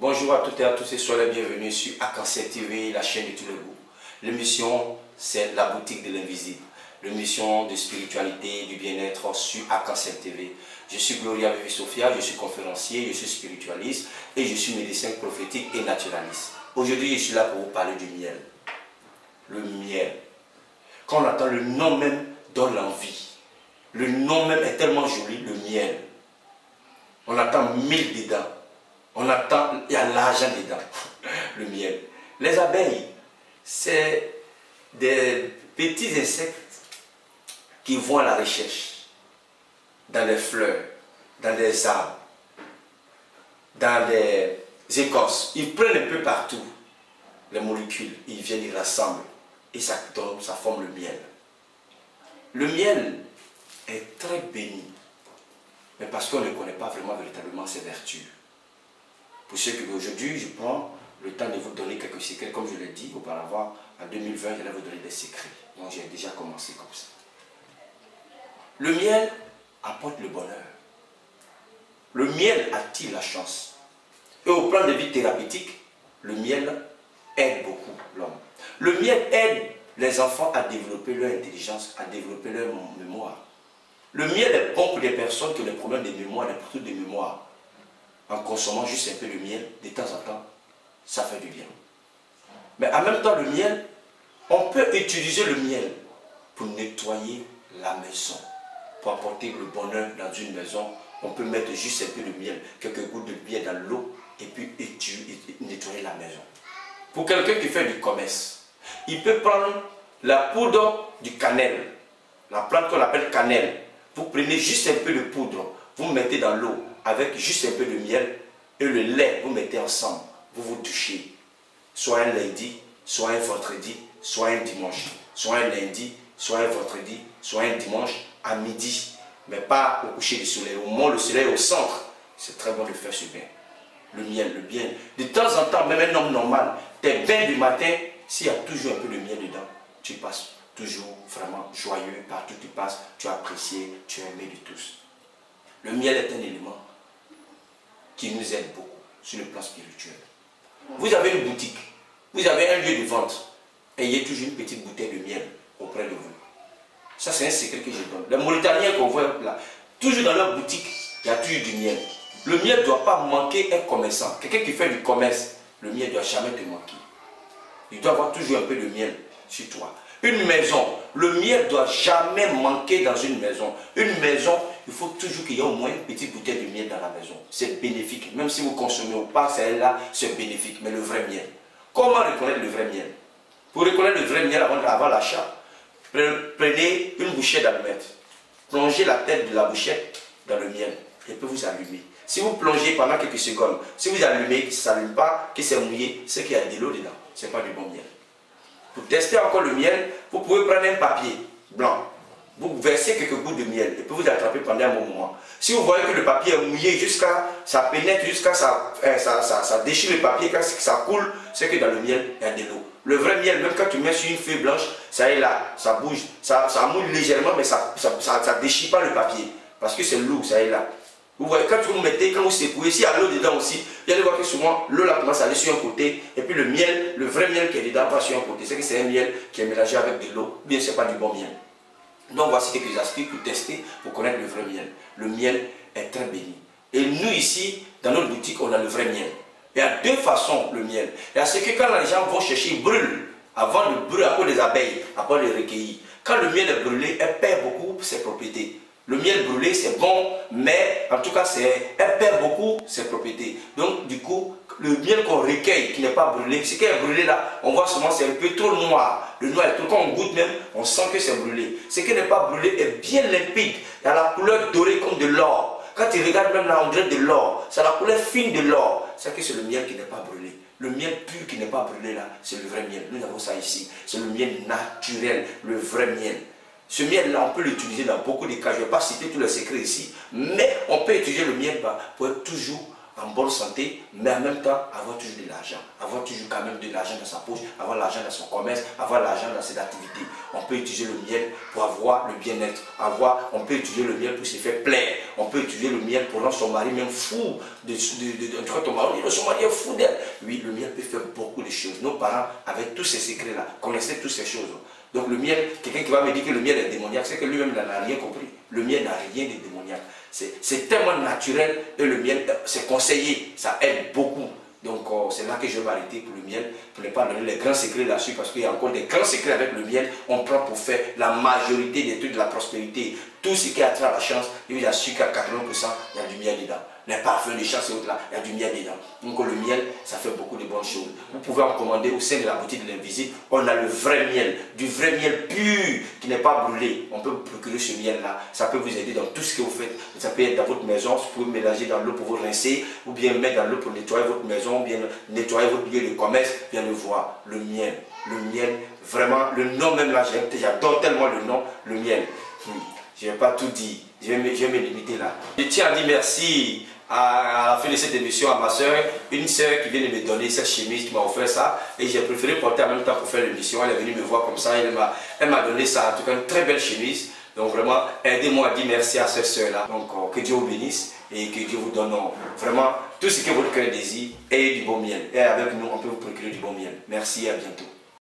Bonjour à toutes et à tous et soyez les bienvenus sur Arc-en-Ciel TV, la chaîne de tous les goûts. L'émission, c'est la boutique de l'invisible. L'émission de spiritualité, du bien-être sur Arc-en-Ciel TV. Je suis Gloria Vivi Sophia, je suis conférencier, je suis spiritualiste et je suis médecin prophétique et naturaliste. Aujourd'hui, je suis là pour vous parler du miel. Le miel. Quand on entend le nom même, donne l'envie. Le nom même est tellement joli, le miel. On attend 1000 dedans. On attend, il y a l'argent dedans, le miel. Les abeilles, c'est des petits insectes qui vont à la recherche dans les fleurs, dans les arbres, dans les écorces. Ils prennent un peu partout les molécules, ils viennent, ils rassemblent et ça donne, ça forme le miel. Le miel est très béni, mais parce qu'on ne connaît pas vraiment véritablement ses vertus. Pour ceux qui aujourd'hui, je prends le temps de vous donner quelques secrets, comme je l'ai dit auparavant, en 2020, je vais vous donner des secrets. Donc j'ai déjà commencé comme ça. Le miel apporte le bonheur. Le miel attire la chance. Et au plan de vie thérapeutique, le miel aide beaucoup l'homme. Le miel aide les enfants à développer leur intelligence, à développer leur mémoire. Le miel est bon pour les personnes qui ont des problèmes de mémoire, des problèmes de mémoire. En consommant juste un peu de miel, de temps en temps, ça fait du bien. Mais en même temps, le miel, on peut utiliser le miel pour nettoyer la maison, pour apporter le bonheur dans une maison. On peut mettre juste un peu de miel, quelques gouttes de miel dans l'eau et puis nettoyer la maison. Pour quelqu'un qui fait du commerce, il peut prendre la poudre du cannelle, la plante qu'on appelle cannelle. Vous prenez juste un peu de poudre, vous mettez dans l'eau avec juste un peu de miel et le lait, vous mettez ensemble, vous vous douchez. Soit un lundi, soit un vendredi, soit un dimanche. Soit un lundi, soit un vendredi, soit un dimanche à midi. Mais pas au coucher du soleil. Au moment où le soleil est au centre, c'est très bon de faire ce bain. Le miel, le bien. De temps en temps, même un homme normal, tes bains du matin, s'il y a toujours un peu de miel dedans, tu passes toujours vraiment joyeux. Partout où tu passes, tu es apprécié, tu es aimé de tous. Le miel est un élément qui nous aide beaucoup sur le plan spirituel. Vous avez une boutique, vous avez un lieu de vente, ayez toujours une petite bouteille de miel auprès de vous. Ça, c'est un secret que je donne. Les Mauritaniens qu'on voit là, toujours dans leur boutique, il y a toujours du miel. Le miel ne doit pas manquer un commerçant. Quelqu'un qui fait du commerce, le miel ne doit jamais te manquer. Il doit avoir toujours un peu de miel sur toi. Une maison, le miel ne doit jamais manquer dans une maison. Une maison, il faut toujours qu'il y ait au moins une petite bouteille de miel dans la maison. C'est bénéfique. Même si vous consommez ou pas, c'est là, c'est bénéfique. Mais le vrai miel. Comment reconnaître le vrai miel? Pour reconnaître le vrai miel avant l'achat, prenez une bouchette d'allumettes. Plongez la tête de la bouchette dans le miel. Et puis vous allumez. Si vous plongez pendant quelques secondes, si vous allumez, que ça ne s'allume pas, que c'est mouillé, c'est qu'il y a de l'eau dedans. Ce n'est pas du bon miel. Pour tester encore le miel, vous pouvez prendre un papier blanc. Vous versez quelques gouttes de miel et puis vous attrapez pendant un bon moment. Si vous voyez que le papier est mouillé jusqu'à ça pénètre, jusqu'à ça déchire le papier, quand ça coule, c'est que dans le miel, il y a de l'eau. Le vrai miel, même quand tu mets sur une feuille blanche, ça est là, ça bouge, ça mouille légèrement, mais ça ne déchire pas le papier. Parce que c'est lourd, ça est là. Vous voyez, quand vous mettez, quand vous secouez, s'il y a l'eau dedans aussi, vous allez voir que souvent, l'eau là commence à aller sur un côté, et puis le miel, le vrai miel qui est dedans, va sur un côté. C'est que c'est un miel qui est mélangé avec de l'eau, ou bien ce n'est pas du bon miel. Donc voici quelques astuces pour tester, pour connaître le vrai miel. Le miel est très béni. Et nous ici, dans notre boutique, on a le vrai miel. Il y a deux façons le miel. Il y a ce que quand les gens vont chercher, ils brûlent. Avant de brûler à cause des abeilles, après de les recueillir. Quand le miel est brûlé, elle perd beaucoup ses propriétés. Le miel brûlé, c'est bon, mais en tout cas, elle perd beaucoup ses propriétés. Donc, du coup, le miel qu'on recueille, qui n'est pas brûlé, ce qui est brûlé là, on voit souvent c'est un peu trop noir. Le noir est trop, quand on goûte même, on sent que c'est brûlé. Ce qui n'est pas brûlé est bien limpide. Il a la couleur dorée comme de l'or. Quand tu regardes même là, on dirait de l'or. C'est la couleur fine de l'or. C'est que c'est le miel qui n'est pas brûlé. Le miel pur qui n'est pas brûlé là, c'est le vrai miel. Nous avons ça ici. C'est le miel naturel, le vrai miel. Ce miel-là, on peut l'utiliser dans beaucoup de cas. Je ne vais pas citer tous les secrets ici, mais on peut utiliser le miel pour être toujours en bonne santé, mais en même temps avoir toujours de l'argent. Avoir toujours quand même de l'argent dans sa poche, avoir l'argent dans son commerce, avoir l'argent dans ses activités. On peut utiliser le miel pour avoir le bien-être. On peut utiliser le miel pour se faire plaire. On peut utiliser le miel pour rendre son mari même fou. Quand ton mari dit son mari est fou d'elle. Oui, le miel peut faire beaucoup de choses. Nos parents, avec tous ces secrets-là, connaissaient toutes ces choses. Donc le miel, quelqu'un qui va me dire que le miel est démoniaque, c'est que lui-même n'a rien compris. Le miel n'a rien de démoniaque. C'est tellement naturel et le miel, c'est conseillé, ça aide beaucoup. Donc c'est là que je vais m'arrêter pour le miel, pour ne pas donner les grands secrets là-dessus, parce qu'il y a encore des grands secrets avec le miel. On prend pour faire la majorité des trucs de la prospérité. Tout ce qui a trait à la chance, il y a su qu'à 80%, il y a du miel dedans. Les parfums de chance et autres là, il y a du miel dedans. Donc le miel, ça fait beaucoup de bonnes choses. Vous pouvez en commander au sein de la boutique de l'Invisible. On a le vrai miel, du vrai miel pur, qui n'est pas brûlé. On peut vous procurer ce miel là. Ça peut vous aider dans tout ce que vous faites. Ça peut être dans votre maison, vous pouvez mélanger dans l'eau pour vous rincer, ou bien mettre dans l'eau pour nettoyer votre maison, ou bien nettoyer votre lieu de commerce. Bien le voir, le miel, vraiment, le nom même là, j'adore tellement le nom, le miel. Je ne vais pas tout dire, je vais me limiter là. Je tiens à dire merci à la fin de cette émission à ma soeur, une soeur qui vient de me donner cette chemise, qui m'a offert ça, et j'ai préféré porter en même temps pour faire l'émission. Elle est venue me voir comme ça, elle m'a donné ça, en tout cas une très belle chemise. Donc vraiment, aidez-moi à dire merci à cette soeur là. Donc que Dieu vous bénisse et que Dieu vous donne vraiment tout ce que votre cœur désire et du bon miel. Et avec nous, on peut vous procurer du bon miel. Merci et à bientôt.